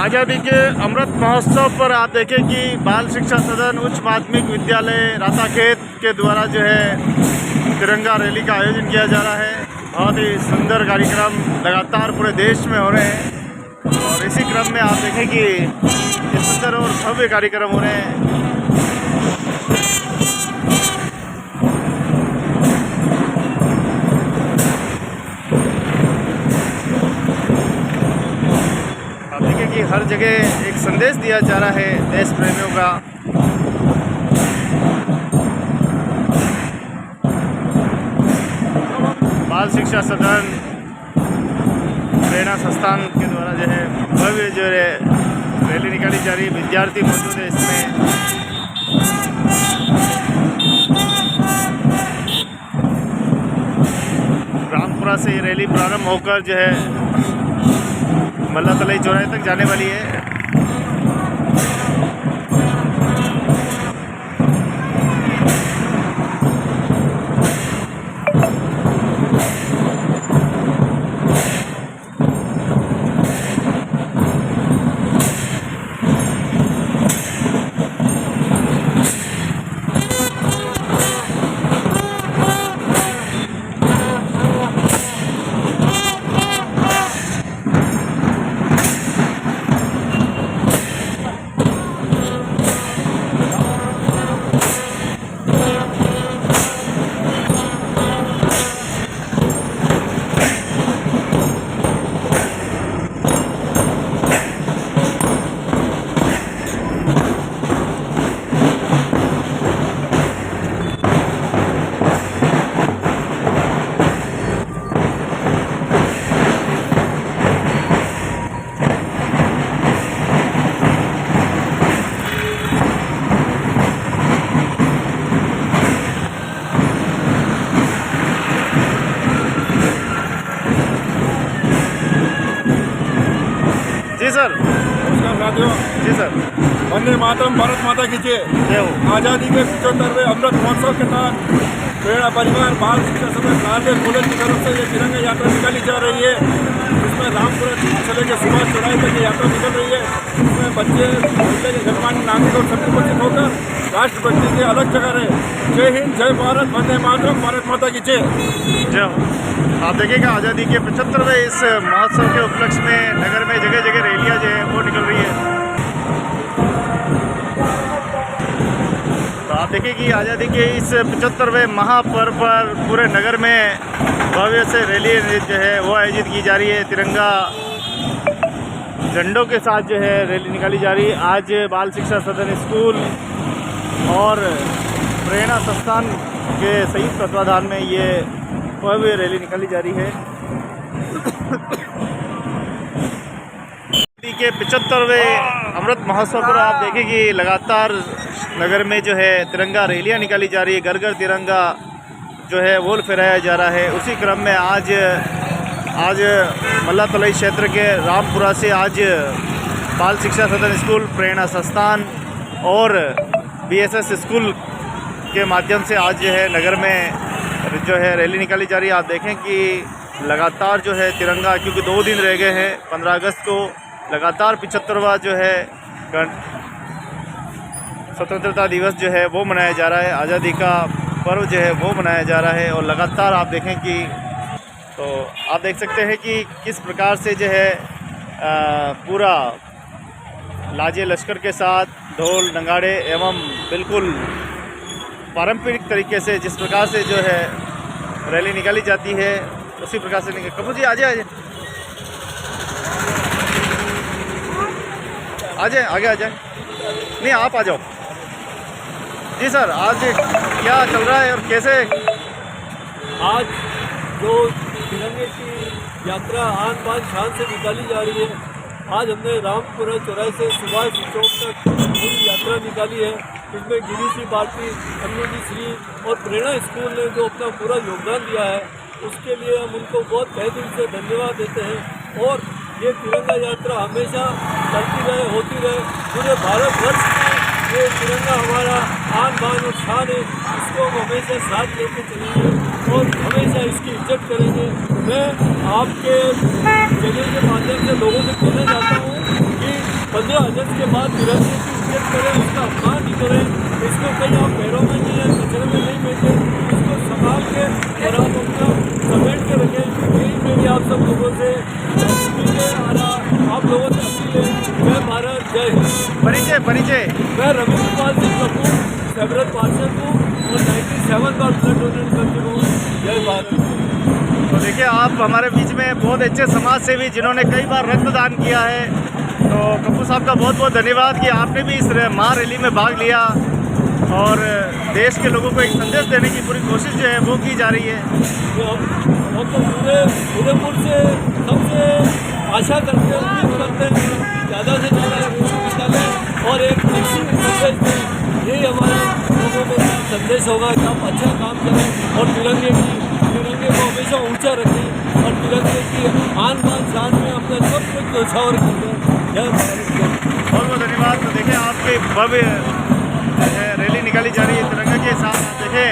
आज़ादी के अमृत महोत्सव पर आप देखें कि बाल शिक्षा सदन उच्च माध्यमिक विद्यालय राताखेत के द्वारा जो है तिरंगा रैली का आयोजन किया जा रहा है। बहुत ही सुंदर कार्यक्रम लगातार पूरे देश में हो रहे हैं और इसी क्रम में आप देखें कि ये सुंदर और भव्य कार्यक्रम हो रहे हैं। कि हर जगह एक संदेश दिया जा रहा है देश प्रेमियों का। बाल शिक्षा सदन प्रेरणा संस्थान के द्वारा जो है भव्य जो है रैली निकाली जा रही है। विद्यार्थी मौजूद है इसमें। रामपुरा से ये रैली प्रारंभ होकर जो है मल्ला तलाई चौराहे तक जाने वाली है। जी सर। नमस्कार साथियों। जी सर। वंदे मातरम, भारत माता की जय। आज़ादी के 75वें अमृत महोत्सव के तहत प्रेरणा परिवार बाल शिक्षा सदन नांदेड़ कॉलेज की तरफ से ये तिरंगा यात्रा निकाली जा रही है। इसमें रामपुरा से लेकर सुभाष चौराहे तक ये यात्रा निकल रही है। इसमें बच्चे जिले के गणमान्य नागरिक और सभी उपस्थित होकर राष्ट्रभक्ति के अलग जगह रहे। जय हिंद, जय भारत, वंदे मातरम, भारत माता की जय। जय हो। आप देखिएगा आज़ादी के 75वें इस महोत्सव के उपलक्ष्य में नगर में जगह जगह रैलियाँ जो है वो निकल रही है। तो आप देखिए कि आज़ादी के इस 75वें महापर्व पर पूरे नगर में भव्य से रैली जो है वो आयोजित की जा रही है। तिरंगा झंडों के साथ जो है रैली निकाली जा रही है। आज बाल शिक्षा सदन स्कूल और प्रेरणा संस्थान के संयुक्त तत्वाधान में ये भव्य रैली निकाली जा रही है। के 75वें अमृत महोत्सव पर आप देखें कि लगातार नगर में जो है तिरंगा रैलियां निकाली जा रही है। घर घर तिरंगा जो है वो फहराया जा रहा है। उसी क्रम में आज मल्ला तलाई क्षेत्र के रामपुरा से आज बाल शिक्षा सदन स्कूल, प्रेरणा संस्थान और BSS स्कूल के माध्यम से आज जो है नगर में जो है रैली निकाली जा रही है। आप देखें कि लगातार जो है तिरंगा, क्योंकि 2 दिन रह गए हैं, 15 अगस्त को लगातार 75वां जो है स्वतंत्रता दिवस जो है वो मनाया जा रहा है। आज़ादी का पर्व जो है वो मनाया जा रहा है और लगातार आप देखें कि तो आप देख सकते हैं कि किस प्रकार से जो है पूरा लाजे लश्कर के साथ ढोल नगाड़े एवं बिल्कुल पारंपरिक तरीके से जिस प्रकार से जो है रैली निकाली जाती है उसी प्रकार से निकल। कपूर जी आ जाए आगे आ जाए। नहीं, आप आ जाओ। जी सर, आज क्या चल रहा है और कैसे? आज जो तिरंगे की यात्रा आन बान शान से निकाली जा रही है, आज हमने रामपुरा चौराहे से सुभाष चौक तक पूरी यात्रा निकाली है। इसमें गिरी सी भारती, अनुजी श्री और प्रेरणा स्कूल ने जो अपना पूरा योगदान दिया है उसके लिए हम उनको बहुत तहे दिल से धन्यवाद देते हैं। और ये तिरंगा यात्रा हमेशा चलती रहे, होती रहे। पूरे भारतवर्ष में ये तिरंगा हमारा आन बान और शान है। इसको हम हमेशा साथ लेके चलेंगे और हमेशा इसकी इज्जत करेंगे। मैं आपके चैनल के माध्यम से लोगों से कहना चाहता हूँ कि 15 अगस्त के बाद तिरंगे की इज्जत करें, उसका अपमान नहीं करें, इसको कहीं आप पैरों में नहीं है, कचरे में नहीं फेंके, इसको संभाल के और आप अपना समेट के रखें। यही मेरी आप सब लोगों से अपील है, और आप लोगों से अपील है। जय भारत, जय हिंद। परिचय मैं रविंद्र पाल सिंह कपूर, सेवरल पार्षद हूँ और 97 बार ब्लड डोनेट कर चुका हूँ। जय भारत। तो देखिए, आप हमारे बीच में बहुत अच्छे समाज सेवी जिन्होंने कई बार रक्तदान किया है, तो कपूर साहब का बहुत बहुत धन्यवाद कि आपने भी इस महारैली में भाग लिया और देश के लोगों को एक संदेश देने की पूरी कोशिश जो है वो की जा रही है। तो हम तो पूरे उदयपुर से सबसे आशा करते हैं, उम्मीद करते हैं कि ज़्यादा से ज़्यादा निकालें और एक संदेश दें। यही हमारा लोगों को संदेश होगा कि आप अच्छा काम करें और तिरंगे को हमेशा ऊंचा रखें और तिरंगे की आन बान शान में अपना सब कुछ न्यौछावर करें। जय भारत। बहुत बहुत धन्यवाद। तो देखिए, आपकी भव्य रैली निकाली जा रही है तिरंगा के साथ। आप देखें,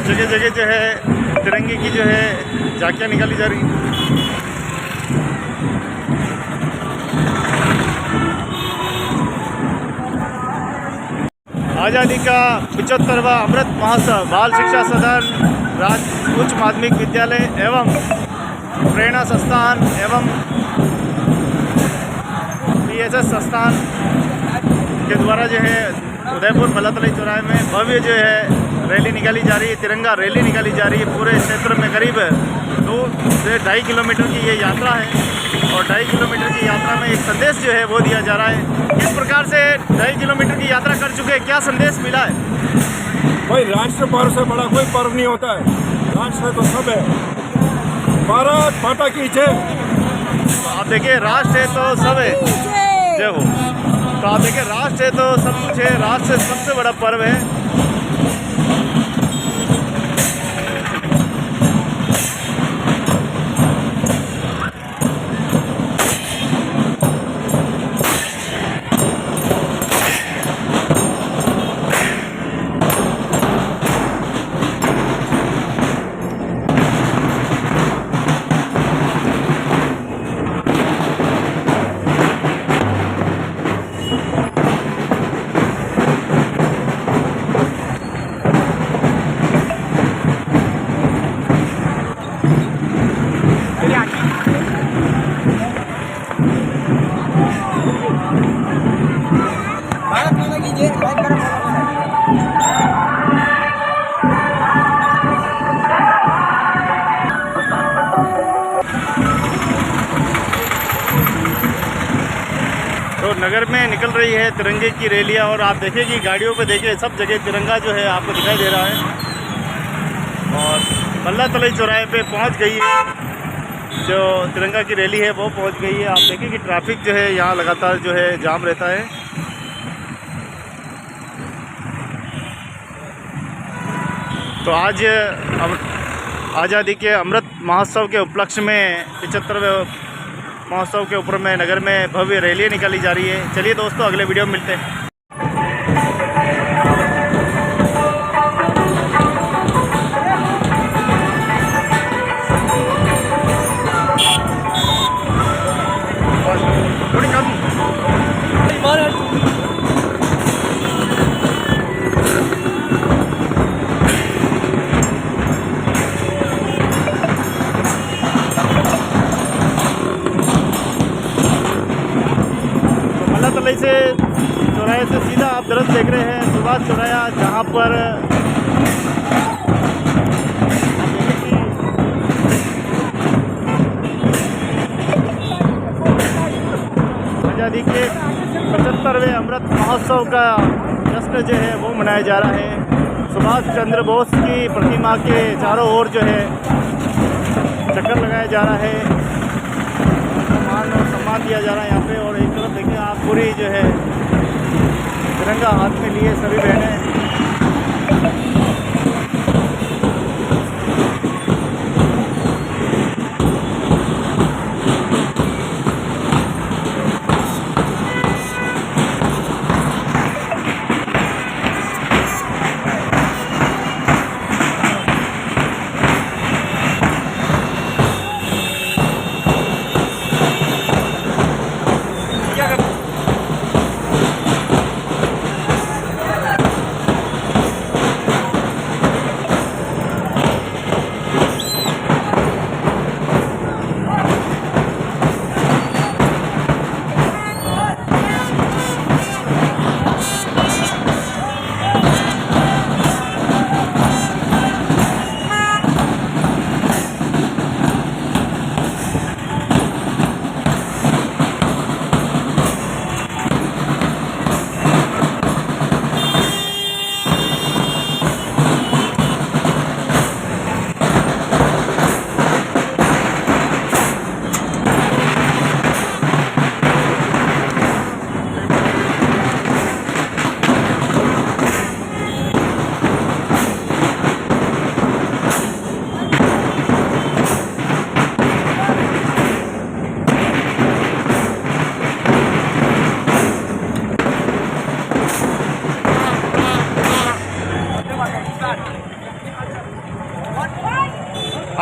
जगह जगह जो है तिरंगे की जो है झांकियाँ निकाली जा रही हैं। आज़ादी का 75वां अमृत महोत्सव बाल शिक्षा सदन, राज उच्च माध्यमिक विद्यालय एवं प्रेरणा संस्थान एवं PSS संस्थान के द्वारा जो है उदयपुर मल्लातलाई चौराहे में भव्य जो है रैली निकाली जा रही है। तिरंगा रैली निकाली जा रही है। पूरे क्षेत्र में करीब 2 से 2.5 किलोमीटर की ये यात्रा है और 2.5 किलोमीटर की यात्रा में एक संदेश जो है वो दिया जा रहा है। किस प्रकार से 2.5 किलोमीटर की यात्रा कर चुके हैं, क्या संदेश मिला है? भाई, राष्ट्र पर्व से बड़ा कोई पर्व नहीं होता है। राष्ट्र तो सब है। भारत माता की जय। आप देखिए, राष्ट्र है तो सब है, जय हो। तो आप देखिए, राष्ट्र है तो सब कुछ है। राष्ट्र सबसे बड़ा पर्व है। तो नगर में निकल रही है तिरंगे की रैलियाँ और आप देखिए कि गाड़ियों पे देखिए सब जगह तिरंगा जो है आपको दिखाई दे रहा है। और मल्लातलाई चौराहे पे पहुंच गई है जो तिरंगा की रैली है, वो पहुंच गई है। आप देखिए कि ट्रैफिक जो है यहाँ लगातार जो है जाम रहता है। तो आज आज़ादी के अमृत महोत्सव के उपलक्ष्य में 75वें महोत्सव के ऊपर में नगर में भव्य रैली निकाली जा रही है। चलिए दोस्तों, अगले वीडियो में मिलते हैं। थोड़ी कम मल्लातलाई से चौराहे से सीधा आप तरफ देख रहे हैं सुभाष चौराहा, जहाँ पर आज़ादी के 75वें अमृत महोत्सव का जश्न जो है वो मनाया जा रहा है। सुभाष चंद्र बोस की प्रतिमा के चारों ओर जो है चक्कर लगाया जा रहा है, मान और सम्मान दिया जा रहा है यहाँ पे। और एक तरफ देखिए आप पूरी जो है तिरंगा हाथ में लिए सभी बहनें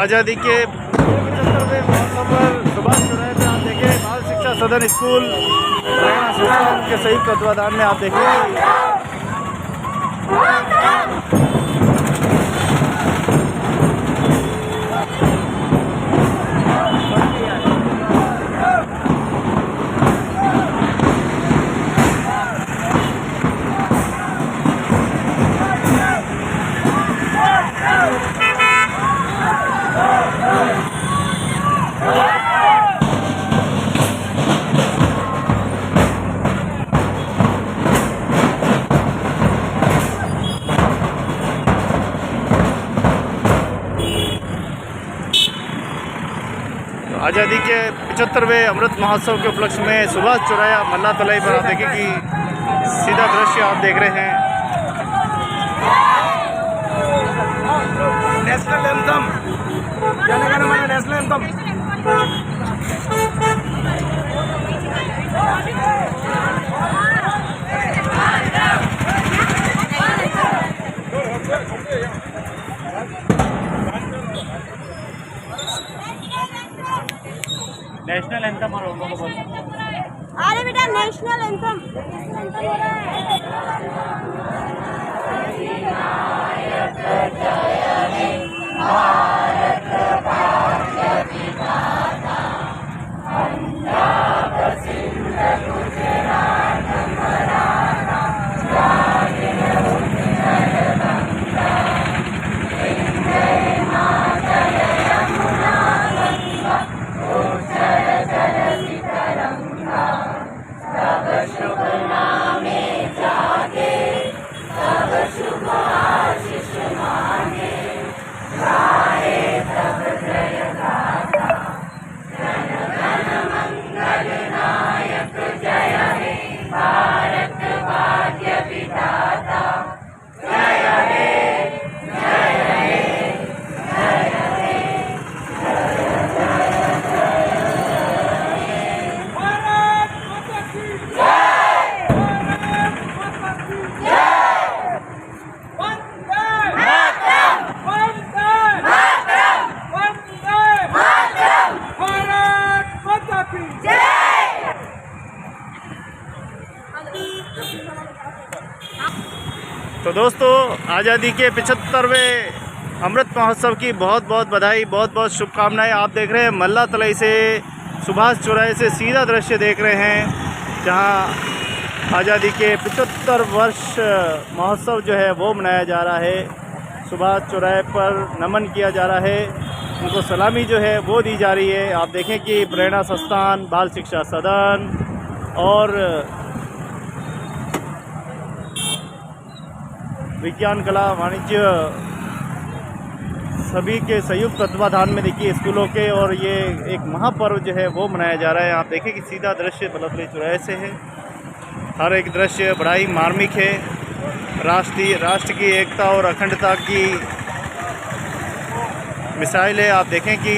आज़ादी के 75वें महोत्सव पर सुभाष चौराहे पे आप देखिए बाल शिक्षा सदन स्कूल प्रेरणा संस्थान के संयुक्त तत्वाधान में आप देखिए आज़ादी के 75वें अमृत महोत्सव के उपलक्ष्य में सुभाष चौराहा मल्ला तलाई पर आप देखिए कि सीधा दृश्य आप देख रहे हैं। नेशनल एंथम, जन गण मन नेशनल एंथम। नेशनल एंथम और अरे बेटा नेशनल एंथम हो रहा तो दोस्तों आज़ादी के 75वें अमृत महोत्सव की बहुत बहुत बधाई, बहुत बहुत शुभकामनाएं। आप देख रहे हैं मल्ला तलाई से सुभाष चौराहे से सीधा दृश्य देख रहे हैं जहां आज़ादी के 75 वर्ष महोत्सव जो है वो मनाया जा रहा है। सुभाष चौराहे पर नमन किया जा रहा है, उनको सलामी जो है वो दी जा रही है। आप देखें कि प्रेरणा संस्थान, बाल शिक्षा सदन, और विज्ञान, कला, वाणिज्य सभी के संयुक्त तत्वाधान में देखिए स्कूलों के, और ये एक महापर्व जो है वो मनाया जा रहा है। आप देखें कि सीधा दृश्य बल्लभगढ़ चौराहे से है। हर एक दृश्य बड़ा ही मार्मिक है। राष्ट्र की एकता और अखंडता की मिसाइल है। आप देखें कि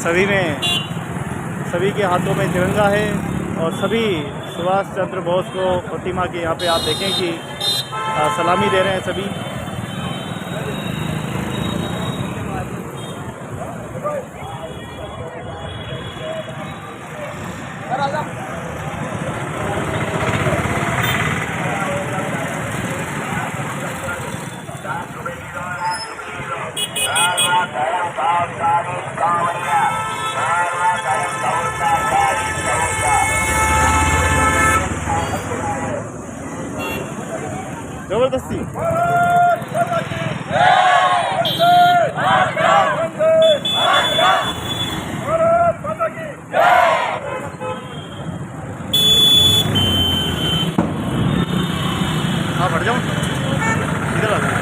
सभी के हाथों में तिरंगा है और सभी सुभाष चंद्र बोस को प्रतिमा के यहाँ पे आप देखें कि सलामी दे रहे हैं सभी। जबरदस्ती आप हट जाओ, इधर आ जाओ।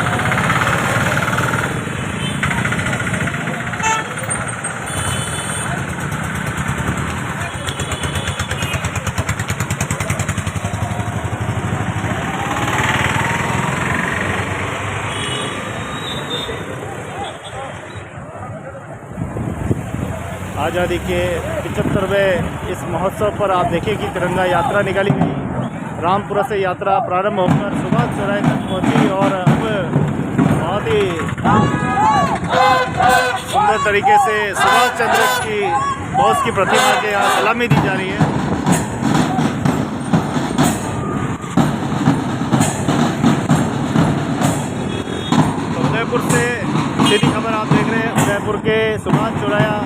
आज़ादी के 75वें इस महोत्सव पर आप देखिए कि तिरंगा यात्रा निकाली गई। रामपुरा से यात्रा प्रारंभ होकर सुभाष चौराहे तक पहुंची और अब बहुत ही सुंदर तरीके से सुभाष चंद्र की बोस की प्रतिमा के यहाँ सलामी दी जा रही है। तो उदयपुर से सीधी खबर आप देख रहे हैं, उदयपुर के सुभाष चौराहा।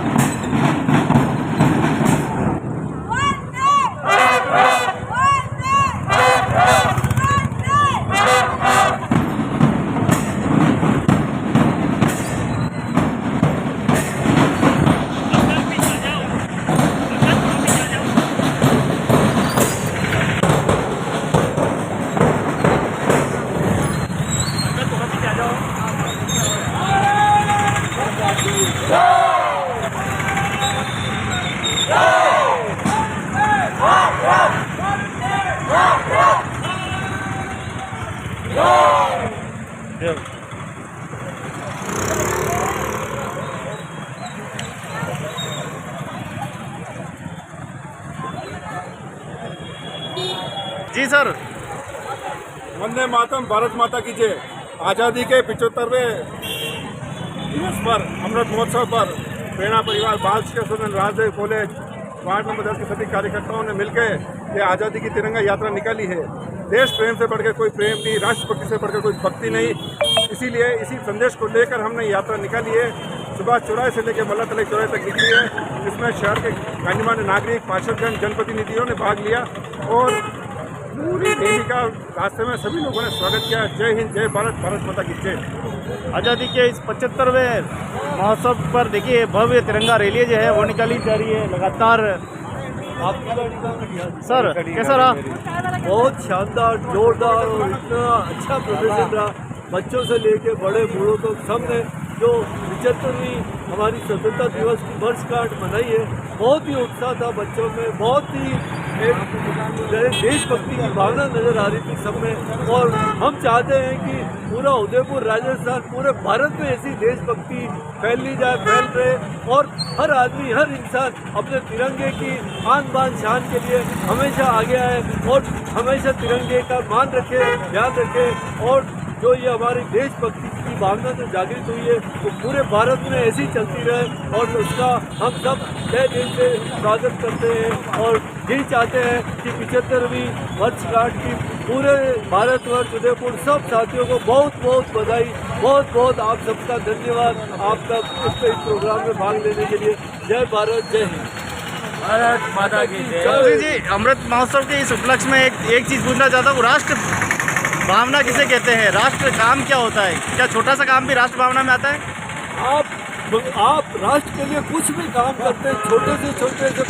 जी सर। वंदे मातरम, भारत माता की जय। आज़ादी के 75वें दिवस पर अमृत महोत्सव पर प्रेरणा परिवार, बाल शिक्षा सदन, राजदेव कॉलेज, वार्ड नंबर 10 के सभी कार्यकर्ताओं ने मिलकर ये आज़ादी की तिरंगा यात्रा निकाली है। देश प्रेम से बढ़कर कोई प्रेम नहीं, राष्ट्रभक्ति से बढ़कर कोई भक्ति नहीं। इसीलिए इसी संदेश को लेकर हमने यात्रा निकाली है। सुभाष चौराहे से लेकर बल्ला तले चौराहे तक निकली है। इसमें शहर के गणमान्य नागरिक, पार्षदगण, जनप्रतिनिधियों ने भाग लिया और पूरी रैली का रास्ते में सभी लोगों ने स्वागत किया। जय हिंद, जय भारत, भारत माता की जय। आज़ादी के इस 75वें महोत्सव पर देखिए भव्य तिरंगा रैली जो है वो निकाली जा रही है लगातार। सर कैसा रहा? बहुत शानदार, जोरदार और इतना अच्छा प्रदर्शन रहा। बच्चों से लेके बड़े बूढ़ों तक सबने जो 75वीं हमारी स्वतंत्रता दिवस की वर्षगांठ मनाई है, बहुत ही उत्साह था बच्चों में, बहुत ही एक देशभक्ति की भावना नजर आ रही थी सब में। और हम चाहते हैं कि पूरा उदयपुर, राजस्थान, पूरे भारत में ऐसी देशभक्ति फैलनी जाए, फैल रहे और हर आदमी, हर इंसान अपने तिरंगे की आन बान शान के लिए हमेशा आगे आए और हमेशा तिरंगे का मान रखे, ध्यान रखे। और जो ये हमारी देशभक्ति की भावना जो जागृत हुई है वो पूरे भारत में ऐसी चलती रहे और उसका हम सब तहे दिल से स्वागत करते हैं और यही चाहते हैं कि 75वीं वर्षगांठ की पूरे भारतवर्ष, उदयपुर सब साथियों को बहुत बहुत बधाई, बहुत बहुत आप सबका धन्यवाद आपका इस प्रोग्राम में भाग लेने के लिए। जय भारत, जय हिंद, भारत माता की जय। जी, अमृत महोत्सव के इस उपलक्ष्य में एक चीज़ पूछना चाहता हूँ, राष्ट्र भावना किसे कहते हैं? राष्ट्र काम क्या होता है? क्या छोटा सा काम भी राष्ट्र भावना में आता है? आप आप राष्ट्र के लिए कुछ भी काम करते हैं, छोटे से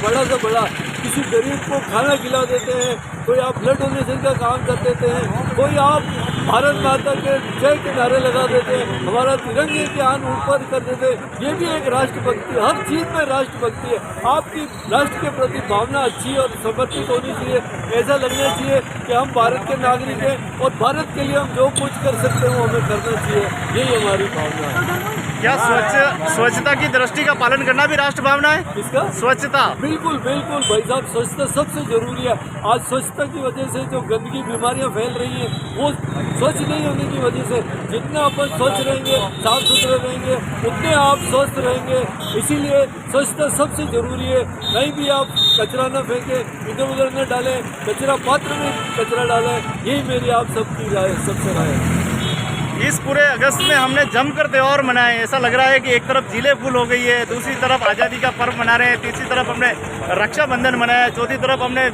बड़ा, किसी गरीब को खाना खिला देते हैं, कोई आप ब्लड डोनेशन का काम कर देते हैं, कोई आप भारत माता के जय के नारे लगा देते हैं, हमारा तिरंगे के आन ऊपर कर देते हैं। ये भी एक राष्ट्रभक्ति है, हर चीज़ में राष्ट्रभक्ति है। आपकी राष्ट्र के प्रति भावना अच्छी और समर्पित होनी चाहिए। ऐसा लगना चाहिए कि हम भारत के नागरिक हैं और भारत के लिए हम जो कुछ कर सकते हैं वो हमें करना चाहिए। यही हमारी भावना है। क्या स्वच्छता की दृष्टि का पालन करना भी राष्ट्र भावना है? किसका? स्वच्छता। बिल्कुल भाई साहब, स्वच्छता सबसे जरूरी है। आज स्वच्छता की वजह से जो गंदगी बीमारियां फैल रही हैं वो स्वच्छ नहीं होने की वजह से। जितना अपन स्वच्छ रहेंगे, साफ सुथरे रहेंगे, उतने आप स्वस्थ रहेंगे। इसीलिए स्वच्छता सबसे जरूरी है। कहीं भी आप कचरा न फेंकें, इधर उधर न डालें, कचरा पात्र में कचरा डालें। यही मेरी आप सबकी राय, सबसे राय है। इस पूरे अगस्त में हमने जमकर त्योहार मनाए। ऐसा लग रहा है कि एक तरफ जिले फूल हो गई है, दूसरी तरफ आज़ादी का पर्व मना रहे हैं, तीसरी तरफ हमने रक्षाबंधन मनाया, चौथी तरफ हमने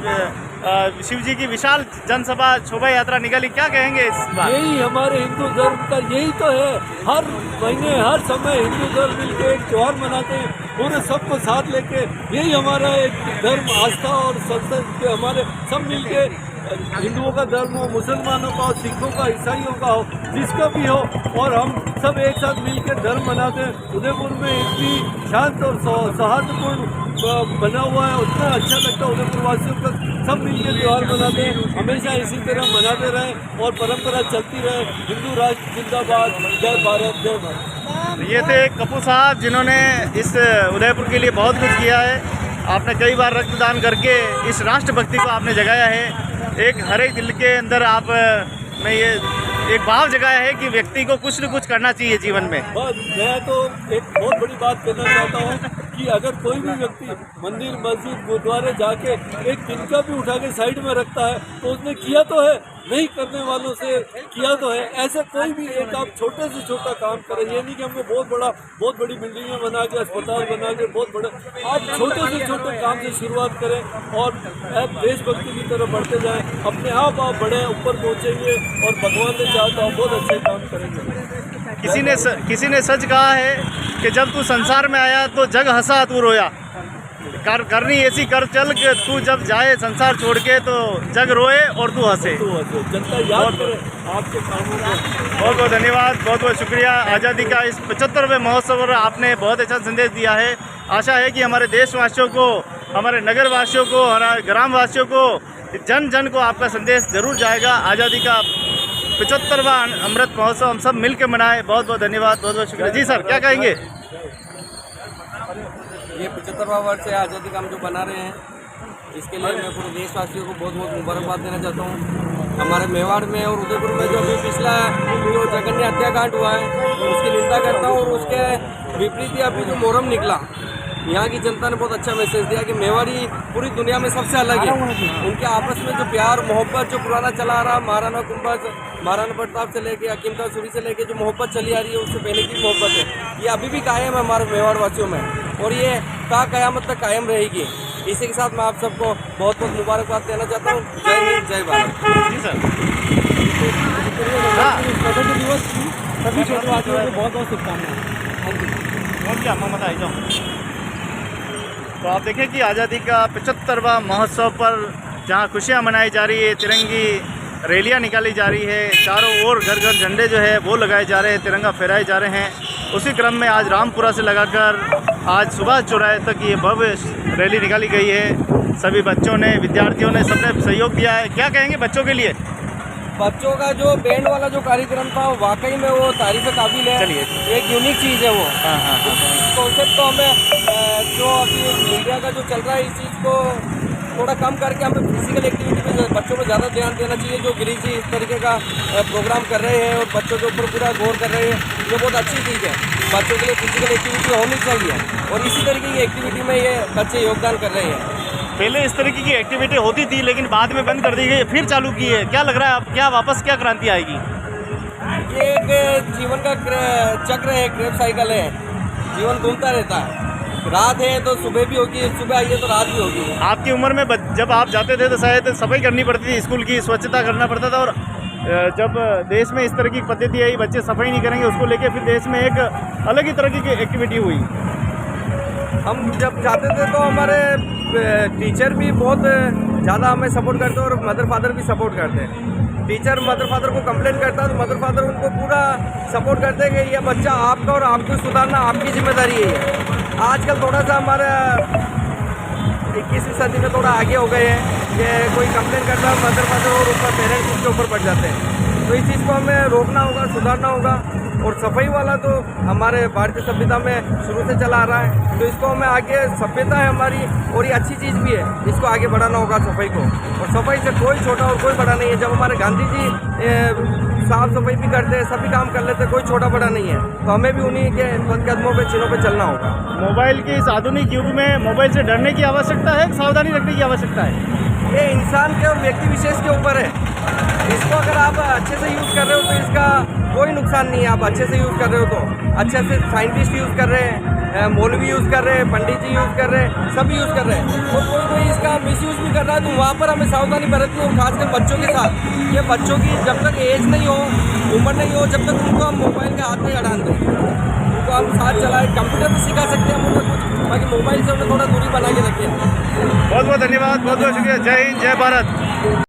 शिव जी की विशाल जनसभा शोभा यात्रा निकाली। क्या कहेंगे इस बार? यही हमारे हिंदू धर्म का यही तो है। हर महीने हर समय हिंदू धर्म मिलकर एक त्योहार मनाते हैं, पूरे सबको साथ लेके। यही हमारा एक धर्म, आस्था और संस्कृति, हमारे सब मिलके, हिंदुओं का धर्म हो, मुसलमानों का हो, सिखों का, ईसाइयों का हो, जिसका भी हो, और हम सब एक साथ मिलकर धर्म मनाते हैं। उदयपुर में इतनी शांत और सौहार्दपूर्ण बना हुआ है, उतना अच्छा लगता है उदयपुर वासियों का। सब मिलकर त्यौहार मनाते हैं, हमेशा इसी तरह मनाते रहें और परंपरा चलती रहे। हिंदू राष्ट्र जिंदाबाद, जय भारत, जय भारत। ये थे कपूर साहब, जिन्होंने इस उदयपुर के लिए बहुत कुछ किया है। आपने कई बार रक्तदान करके इस राष्ट्रभक्ति को आपने जगाया है। एक हर एक दिल के अंदर आप में ये एक भाव जगाया है कि व्यक्ति को कुछ न कुछ करना चाहिए जीवन में। मैं तो एक बहुत बड़ी बात कहना चाहता हूँ कि अगर कोई भी व्यक्ति मंदिर, मस्जिद, गुरुद्वारे जाके एक तिनका भी उठा के साइड में रखता है तो उसने किया तो है, नहीं करने वालों से किया तो है। ऐसे कोई भी एक आप छोटे से छोटा काम करें। ये नहीं कि हमको बहुत बड़ी बिल्डिंगें बना के, अस्पताल बना के, बहुत बड़े, आप छोटे से छोटे काम से शुरुआत करें और आप देशभक्ति की तरफ बढ़ते जाएं। अपने आप बड़े ऊपर पहुँचेंगे और भगवान ने चाहा तो आप बहुत अच्छे काम करेंगे। किसी ने सच कहा है कि जब तू संसार में आया तो जग हंसा तू रोया। करनी ऐसी कर चल कि तू जब जाए संसार छोड़ के तो जग रोए और तू हंसे। जनता याद करे आपके कामों को। बहुत बहुत धन्यवाद, बहुत बहुत शुक्रिया। आज़ादी का इस 75वें महोत्सव पर आपने बहुत अच्छा संदेश दिया है। आशा है कि हमारे देशवासियों को, हमारे नगरवासियों को, हमारे ग्रामवासियों को, जन जन को आपका संदेश जरूर जाएगा। आज़ादी का 75वां अमृत महोत्सव हम सब मिल के मनाएं। बहुत बहुत धन्यवाद, बहुत बहुत शुक्रिया। जी सर, क्या कहेंगे? ये 75वां वर्ष है आज़ादी का हम जो बना रहे हैं, इसके लिए मैं पूरे देशवासियों को बहुत बहुत मुबारकबाद देना चाहता हूँ। हमारे मेवाड़ में और उदयपुर में जो अभी पिछला जो जघन्य हत्याकांड हुआ है उसकी निंदा करता हूँ और उसके विपरीत अभी जो मोहर्रम निकला, यहाँ की जनता ने बहुत अच्छा मैसेज दिया कि मेवाड़ी पूरी दुनिया में सबसे अलग है। उनके आपस में जो प्यार मोहब्बत जो पुराना चला आ रहा, महाराणा प्रताप से लेके हकीम सूरी से लेके जो मोहब्बत चली आ रही है, उससे पहले की मोहब्बत है, ये अभी भी कायम है हमारे मेवाड़ वासियों में और ये क़यामत तक कायम रहेगी। इसी के साथ मैं आप सबको बहुत बहुत मुबारकबाद देना चाहता हूँ। जय हिंद, जय भारत। जी सर। स्वतंत्रता दिवस की सभी देशवासियों को बहुत बहुत शुभकामनाएं। और क्या मोहम्मद आई जाओ। तो आप देखें कि आज़ादी का 75वां महोत्सव पर जहां खुशियां मनाई जा रही है, तिरंगी रैलियां निकाली जा रही है, चारों ओर घर घर झंडे जो है वो लगाए जा रहे हैं, तिरंगा फहराए जा रहे हैं। उसी क्रम में आज रामपुरा से लगाकर आज सुभाष चौराहे तक ये भव्य रैली निकाली गई है। सभी बच्चों ने, विद्यार्थियों ने, सबने सहयोग दिया है। क्या कहेंगे बच्चों के लिए? बच्चों का जो बैंड वाला जो कार्यक्रम था वाकई में वो तारीफ काबिल है। चलिए, एक यूनिक चीज़ है वो। हाँ। कॉन्सेप्ट तो हमें जो अभी मीडिया का जो चल रहा है, इस चीज़ को थोड़ा कम करके हमें फिजिकल एक्टिविटी पे बच्चों को ज़्यादा ध्यान देना चाहिए। जो गिरीश जी इस तरीके का प्रोग्राम कर रहे हैं और बच्चों के ऊपर पूरा गौर कर रहे हैं, ये बहुत अच्छी चीज़ है। बच्चों के लिए फिजिकल एक्टिविटी होनी चाहिए और इसी तरीके की एक्टिविटी में ये बच्चे योगदान कर रहे हैं। पहले इस तरीके की एक्टिविटी होती थी लेकिन बाद में बंद कर दी गई, फिर चालू की है। क्या लग रहा है अब क्या वापस क्या क्रांति आएगी? ये एक जीवन का चक्र है, क्रेप साइकिल है, जीवन घूमता रहता है। रात है तो सुबह भी होगी, सुबह आई है तो रात भी होगी। आपकी उम्र में जब आप जाते थे तो शायद सफाई करनी पड़ती थी, स्कूल की स्वच्छता करना पड़ता था और जब देश में इस तरह की पद्धति आई, बच्चे सफाई नहीं करेंगे, उसको लेके फिर देश में एक अलग ही तरह की एक्टिविटी हुई। हम जब जाते थे तो हमारे टीचर भी बहुत ज़्यादा हमें सपोर्ट करते और मदर फादर भी सपोर्ट करते हैं। टीचर मदर फादर को कंप्लेंट करता है तो मदर फादर उनको पूरा सपोर्ट करते हैं कि ये बच्चा आपका और आपको सुधारना आपकी जिम्मेदारी है। आजकल थोड़ा सा हमारा 21वीं सदी में थोड़ा आगे हो गए हैं कि कोई कंप्लेंट करता है मदर फादर और ऊपर पेरेंट्स उसके ऊपर पड़ जाते हैं। तो इस चीज़ को हमें रोकना होगा, सुधारना होगा। और सफाई वाला तो हमारे भारतीय सभ्यता में शुरू से चला आ रहा है, तो इसको हमें आगे, सभ्यता है हमारी और ये अच्छी चीज़ भी है, इसको आगे बढ़ाना होगा सफाई को। और सफाई से कोई छोटा और कोई बड़ा नहीं है। जब हमारे गांधी जी साफ सफाई भी करते हैं, सभी काम कर लेते हैं, कोई छोटा बड़ा नहीं है। तो हमें भी उन्हीं के कदमों पे, चिन्हों पे चलना होगा। मोबाइल के इस आधुनिक युग में मोबाइल से डरने की आवश्यकता है, सावधानी रखने की आवश्यकता है? ये इंसान के और व्यक्ति विशेष के ऊपर है। इसको अगर आप अच्छे से यूज़ कर रहे हो तो इसका कोई नुकसान नहीं है। आप अच्छे से यूज़ कर रहे हो तो अच्छे से साइंटिस्ट यूज़ कर रहे हैं, मौलवी यूज़ कर रहे हैं, पंडित जी यूज़ कर रहे हैं, सभी यूज़ कर रहे हैं। और कोई इसका मिसयूज़ भी कर रहा है तो वहाँ पर हमें सावधानी बरतनी हो, खासकर बच्चों के साथ। ये बच्चों की जब तक एज नहीं हो, उम्र नहीं हो, जब तक उनको हम मोबाइल के हाथ में अड़ान दें, उनको हम साथ चलाएं। कंप्यूटर भी सिखा सकते हैं हम उन्हें कुछ, बाकी मोबाइल से उन्हें थोड़ा दूरी बना के रखें। बहुत बहुत धन्यवाद, बहुत बहुत शुक्रिया। जय हिंद, जय भारत।